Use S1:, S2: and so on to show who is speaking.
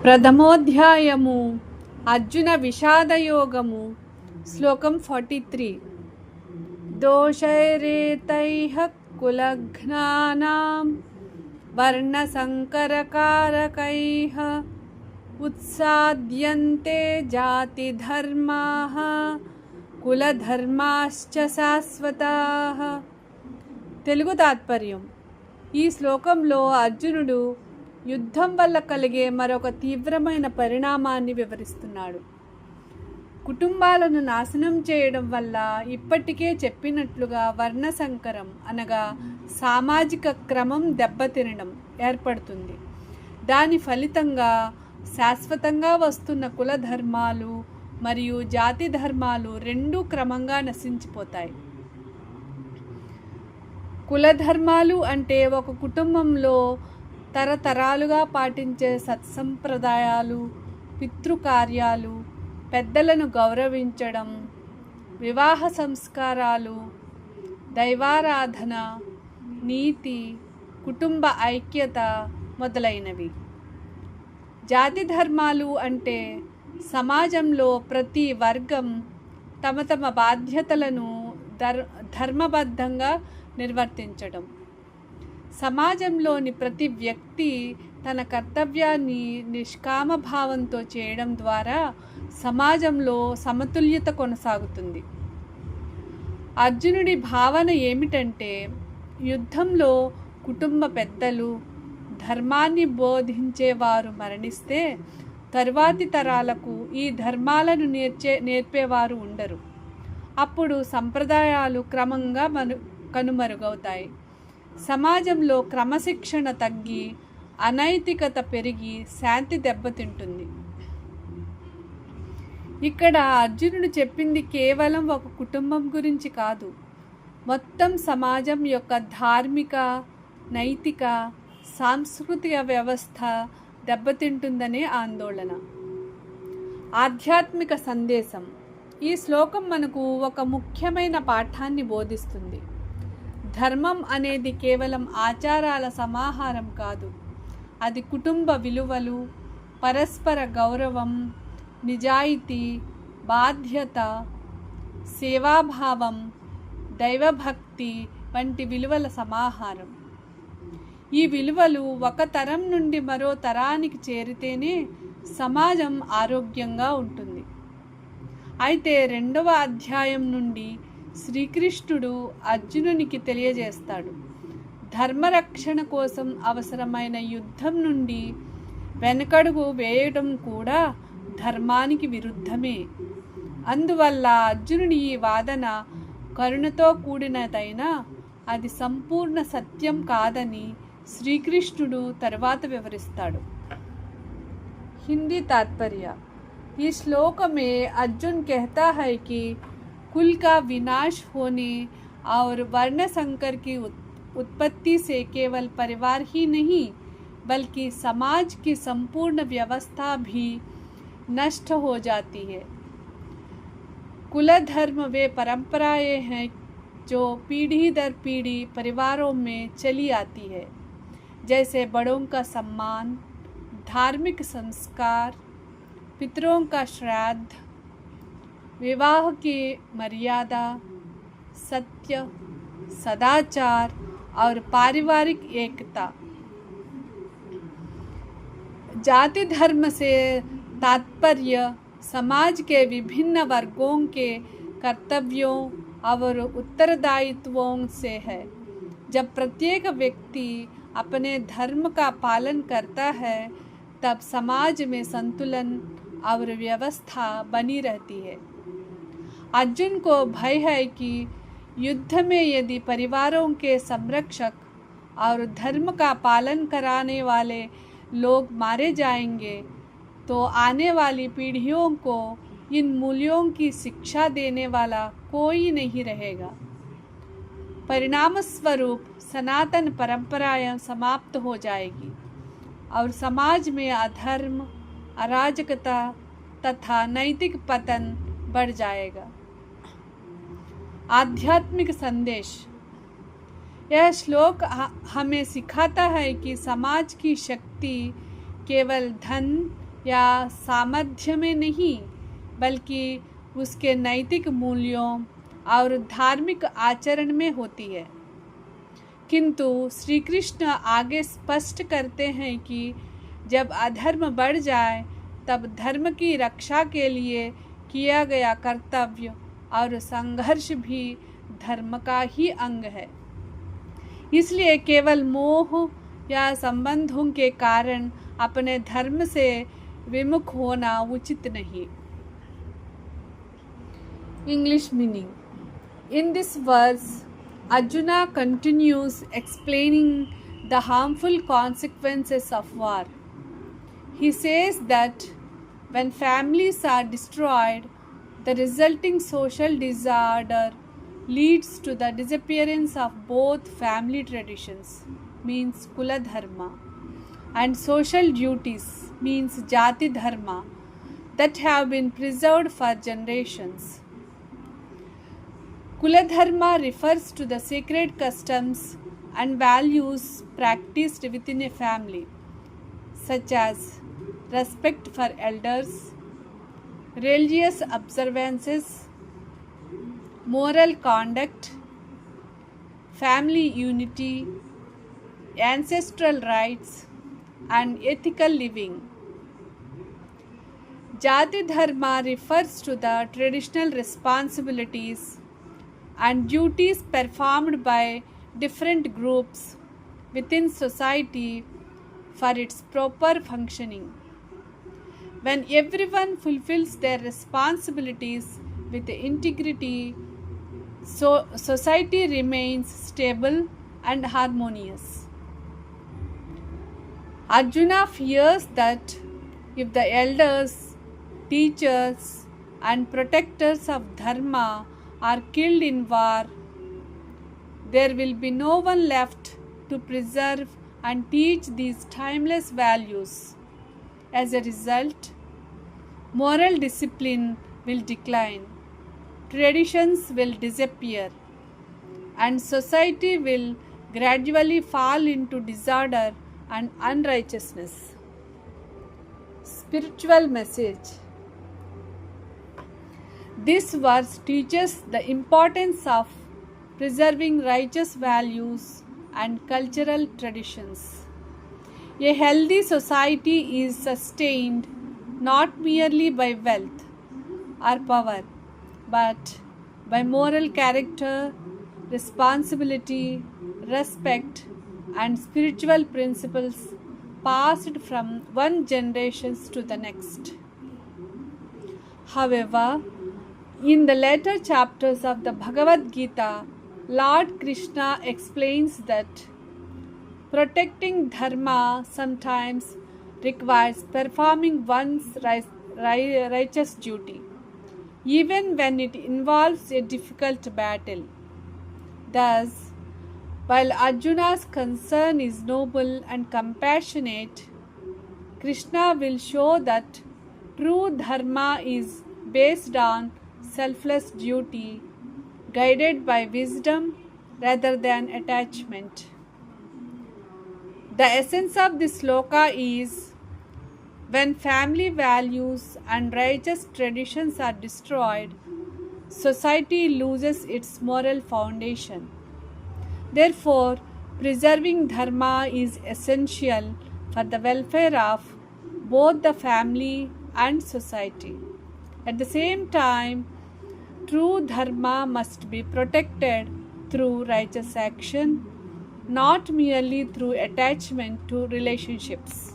S1: ప్రథమోధ్యాయము అర్జున విషాదయోగము శ్లోకం 43 దోషైరేతైః కులఘ్నానాం వర్ణసంకరకారకైః ఉత్సాద్యంతే జాతిధర్మాః కులధర్మాశ్చ శాశ్వతాః. తెలుగు తాత్పర్యం. ఈ శ్లోకంలో అర్జునుడు యుద్ధం వల్ల కలిగే మరొక తీవ్రమైన పరిణామాన్ని వివరిస్తున్నాడు. కుటుంబాలను నాశనం చేయడం వల్ల ఇప్పటికే చెప్పినట్లుగా వర్ణసంకరం అనగా సామాజిక క్రమం దెబ్బతినడం ఏర్పడుతుంది. దాని ఫలితంగా శాశ్వతంగా వస్తున్న కుల ధర్మాలు మరియు జాతి ధర్మాలు రెండూ క్రమంగా నశించిపోతాయి. కులధర్మాలు అంటే ఒక కుటుంబంలో తరతరాలుగా పాటించే సత్సంప్రదాయాలు, పితృకార్యాలు, పెద్దలను గౌరవించడం, వివాహ సంస్కారాలు, దైవారాధన, నీతి, కుటుంబ ఐక్యత మొదలైనవి. జాతి ధర్మాలు అంటే సమాజంలో ప్రతి వర్గం తమ తమ బాధ్యతలను ధర్మబద్ధంగా నిర్వర్తించడం. సమాజంలోని ప్రతి వ్యక్తి తన కర్తవ్యాన్ని నిష్కామభావంతో చేయడం ద్వారా సమాజంలో సమతుల్యత కొనసాగుతుంది. అర్జునుడి భావన ఏమిటంటే, యుద్ధంలో కుటుంబ పెద్దలు, ధర్మాన్ని బోధించేవారు మరణిస్తే తరువాతి తరాలకు ఈ ధర్మాలను నేర్పేవారు ఉండరు. అప్పుడు సంప్రదాయాలు క్రమంగా కనుమరుగవుతాయి. సమాజంలో క్రమశిక్షణ తగ్గి అనైతికత పెరిగి శాంతి దెబ్బతింటుంది. ఇక్కడ అర్జునుడు చెప్పింది కేవలం ఒక కుటుంబం గురించి కాదు, మొత్తం సమాజం యొక్క ధార్మిక, నైతిక, సాంస్కృతిక వ్యవస్థ దెబ్బతింటుందనే ఆందోళన. ఆధ్యాత్మిక సందేశం. ఈ శ్లోకం మనకు ఒక ముఖ్యమైన పాఠాన్ని బోధిస్తుంది. ధర్మం అనేది కేవలం ఆచారాల సమాహారం కాదు. అది కుటుంబ విలువలు, పరస్పర గౌరవం, నిజాయితీ, బాధ్యత, సేవాభావం, దైవభక్తి వంటి విలువల సమాహారం. ఈ విలువలు ఒక తరం నుండి మరో తరానికి చేరితేనే సమాజం ఆరోగ్యంగా ఉంటుంది. అయితే 2వ అధ్యాయం నుండి శ్రీకృష్ణుడు అర్జునునికి తెలియజేస్తాడు, ధర్మరక్షణ కోసం అవసరమైన యుద్ధం నుండి వెనకడుగు వేయడం కూడా ధర్మానికి విరుద్ధమే. అందువల్ల అర్జునుడి ఈ వాదన కరుణతో కూడినదైనా అది సంపూర్ణ సత్యం కాదని శ్రీకృష్ణుడు తర్వాత వివరిస్తాడు. హిందీ तात्पर्य. ఈ श्लोक में अर्जुन कहता है कि कुल का विनाश होने और वर्ण संकर की उत्पत्ति से केवल परिवार ही नहीं बल्कि समाज की संपूर्ण व्यवस्था भी नष्ट हो जाती है. कुल धर्म वे परंपराएं हैं जो पीढ़ी दर पीढ़ी परिवारों में चली आती है, जैसे बड़ों का सम्मान, धार्मिक संस्कार, पितरों का श्राद्ध, विवाह की मर्यादा, सत्य, सदाचार और पारिवारिक एकता. जाति धर्म से तात्पर्य समाज के विभिन्न वर्गों के कर्तव्यों और उत्तरदायित्वों से है. जब प्रत्येक व्यक्ति अपने धर्म का पालन करता है तब समाज में संतुलन और व्यवस्था बनी रहती है. अर्जुन को भय है कि युद्ध में यदि परिवारों के संरक्षक और धर्म का पालन कराने वाले लोग मारे जाएंगे तो आने वाली पीढ़ियों को इन मूल्यों की शिक्षा देने वाला कोई नहीं रहेगा. परिणाम स्वरूप सनातन परंपराएं समाप्त हो जाएगी और समाज में अधर्म, अराजकता तथा नैतिक पतन बढ़ जाएगा. आध्यात्मिक संदेश. यह श्लोक हमें सिखाता है कि समाज की शक्ति केवल धन, या सामर्थ्य में नहीं, बल्कि उसके नैतिक मूल्यों और धार्मिक आचरण में होती है। किंतु श्री कृष्ण आगे स्पष्ट करते हैं कि जब अधर्म बढ़ जाए तब धर्म की रक्षा के लिए किया गया कर्तव्य और संघर्ष भी धर्म का ही अंग है। इसलिए केवल मोह या संबंधों के कारण अपने धर्म से विमुख होना उचित नहीं। English meaning. In this verse, Arjuna continues explaining the harmful consequences of war. He says that when families are destroyed, the resulting social disorder leads to the disappearance of both family traditions, means Kula Dharma, and social duties, means Jati Dharma, that have been preserved for generations. Kula Dharma refers to the sacred customs and values practiced within a family, such as respect for elders, religious observances, moral conduct, family unity, ancestral rights, and ethical living. Jati Dharma refers to the traditional responsibilities and duties performed by different groups within society for its proper functioning. When everyone fulfills their responsibilities with integrity, so society remains stable and harmonious. Arjuna fears that if the elders, teachers, and protectors of Dharma are killed in war, there will be no one left to preserve and teach these timeless values. As a result, moral discipline will decline, traditions will disappear, and society will gradually fall into disorder and unrighteousness. Spiritual message. This verse teaches the importance of preserving righteous values and cultural traditions. A healthy society is sustained not merely by wealth or power, but by moral character, responsibility, respect, and spiritual principles passed from one generation to the next. However, in the later chapters of the Bhagavad Gita, Lord Krishna explains that protecting dharma sometimes requires performing one's righteous duty, even when it involves a difficult battle. Thus, while Arjuna's concern is noble and compassionate, Krishna will show that true dharma is based on selfless duty, guided by wisdom rather than attachment. The essence of this sloka is when family values and righteous traditions are destroyed, society loses its moral foundation. Therefore, preserving dharma is essential for the welfare of both the family and society. At the same time, true dharma must be protected through righteous action, not merely through attachment to relationships.